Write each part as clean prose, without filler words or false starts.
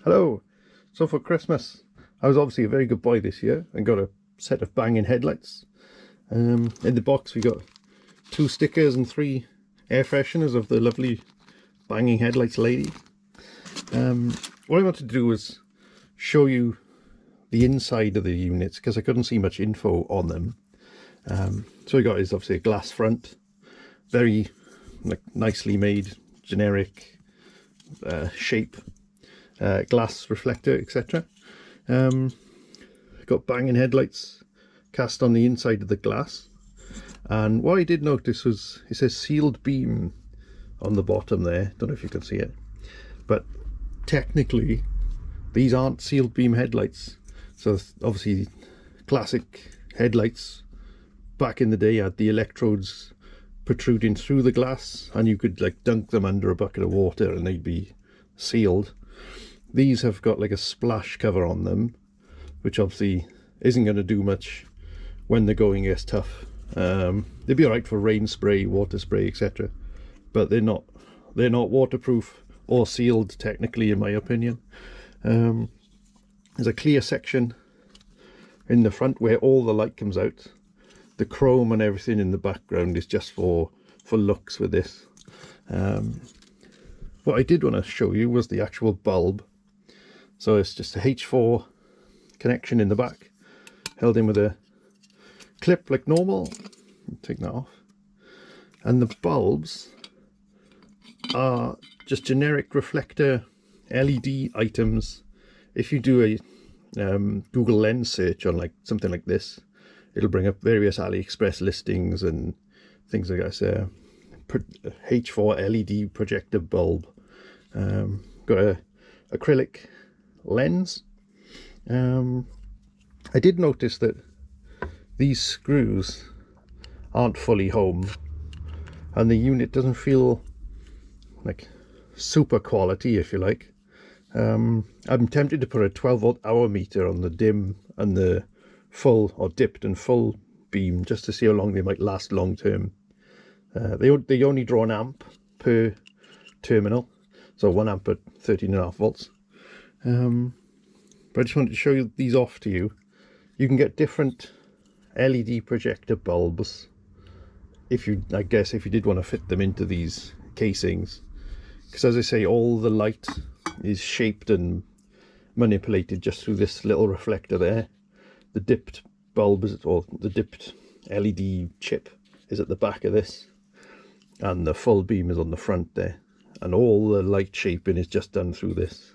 Hello. So for Christmas, I was obviously a very good boy this year and got a set of Bangin Headlights. In the box we got 2 stickers and 3 air fresheners of the lovely Bangin Headlights lady. What I wanted to do was show you the inside of the units because I couldn't see much info on them. So we got is obviously a glass front, very nicely made, generic shape. Glass reflector, etc. Got Bangin Headlights cast on the inside of the glass, and what I did notice was it says sealed beam on the bottom there. Don't know if you can see it, but technically these aren't sealed beam headlights. So obviously classic headlights back in the day had the electrodes protruding through the glass, and you could like dunk them under a bucket of water and they'd be sealed. These have got like a splash cover on them, which obviously isn't going to do much when the going gets tough. They'd be alright for rain spray, water spray, etc. But they're not waterproof or sealed technically, in my opinion. There's a clear section in the front where all the light comes out. The chrome and everything in the background is just for looks with this. What I did want to show you was the actual bulb. So it's just a H4 connection in the back, held in with a clip like normal. Take that off. And the bulbs are just generic reflector LED items. If you do a Google Lens search on like something like this, it'll bring up various AliExpress listings and things like that. H4 LED projector bulb. Got a acrylic lens. I did notice that these screws aren't fully home, and the unit doesn't feel like super quality, if you like. I'm tempted to put a 12-volt hour meter on the dim and the full or dipped and full beam just to see how long they might last long term. They only draw an amp per terminal, so 1 amp at 13.5 volts. But I just wanted to show you these off to you. You can get different LED projector bulbs if you, I guess, if you did want to fit them into these casings, because as I say, all the light is shaped and manipulated just through this little reflector there. The dipped bulb is, or the dipped LED chip is at the back of this, and the full beam is on the front there, and all the light shaping is just done through this.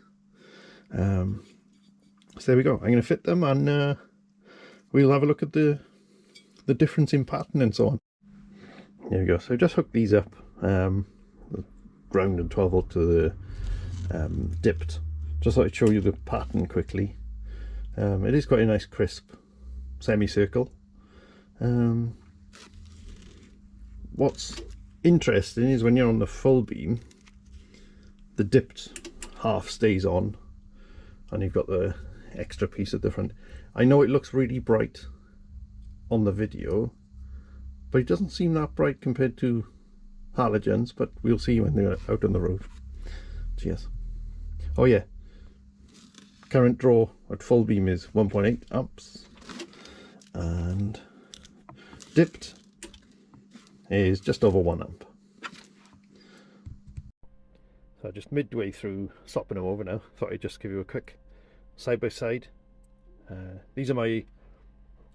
So there we go. I'm going to fit them, and we'll have a look at the difference in pattern and so on. There we go. So I just hooked these up, the ground and 12 volt to the dipped. Just thought I'd show you the pattern quickly. It is quite a nice crisp semicircle. What's interesting is when you're on the full beam, the dipped half stays on, and you've got the extra piece at the front. I know it looks really bright on the video, but it doesn't seem that bright compared to halogens, but we'll see when they're out on the road. Cheers. Oh yeah, current draw at full beam is 1.8 amps, and dipped is just over 1 amp. So just midway through swapping them over now, thought I'd just give you a quick side by side. These are my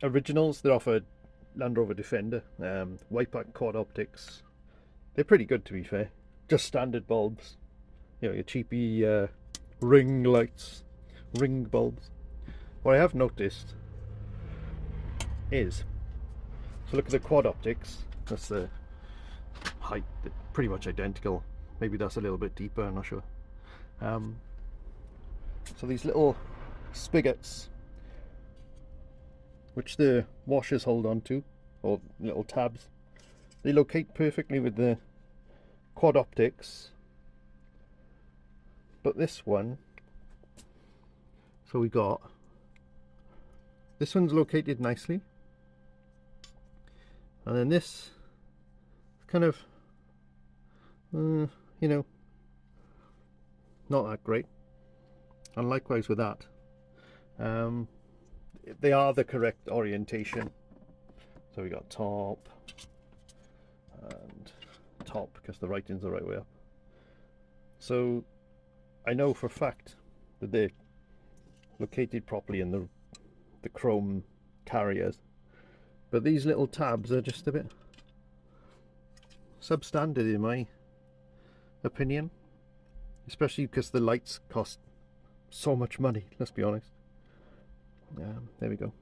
originals. They're off a Land Rover Defender, white back quad optics. They're pretty good, to be fair. Just standard bulbs, you know, your cheapy ring lights, ring bulbs. What I have noticed is, so look at the quad optics. That's the height, they're pretty much identical. Maybe that's a little bit deeper, I'm not sure. So these little spigots, which the washers hold on to, or little tabs, they locate perfectly with the quad optics. But this one, so we got, this one's located nicely, and then this kind of, you know, not that great. and likewise with that. They are the correct orientation. So we got top and top because the writing's the right way up. So I know for a fact that they're located properly in the chrome carriers, but these little tabs are just a bit substandard in my opinion, especially because the lights cost so much money, let's be honest. There we go.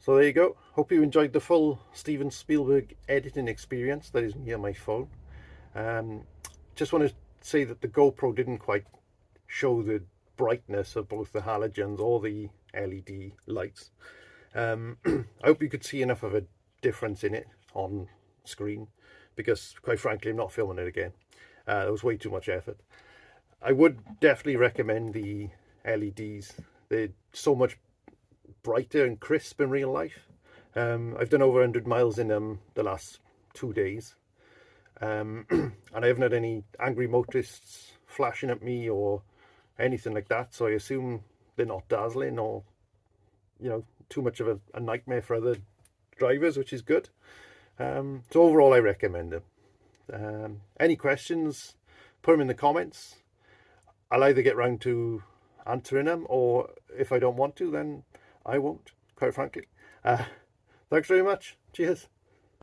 So there you go. Hope you enjoyed the full Steven Spielberg editing experience that is me on my phone. Just want to say that the GoPro didn't quite show the brightness of both the halogens or the LED lights. I hope you could see enough of a difference in it on screen, because quite frankly I'm not filming it again. It was way too much effort. I would definitely recommend the LEDs. They're so much brighter and crisp in real life. I've done over 100 miles in them the last 2 days, and I haven't had any angry motorists flashing at me or anything like that, so I assume they're not dazzling or, you know, too much of a nightmare for other drivers, which is good. So overall, I recommend them. Any questions, put them in the comments. I'll either get round to answering them, or if I don't want to, then I won't, quite frankly. Thanks very much. Cheers.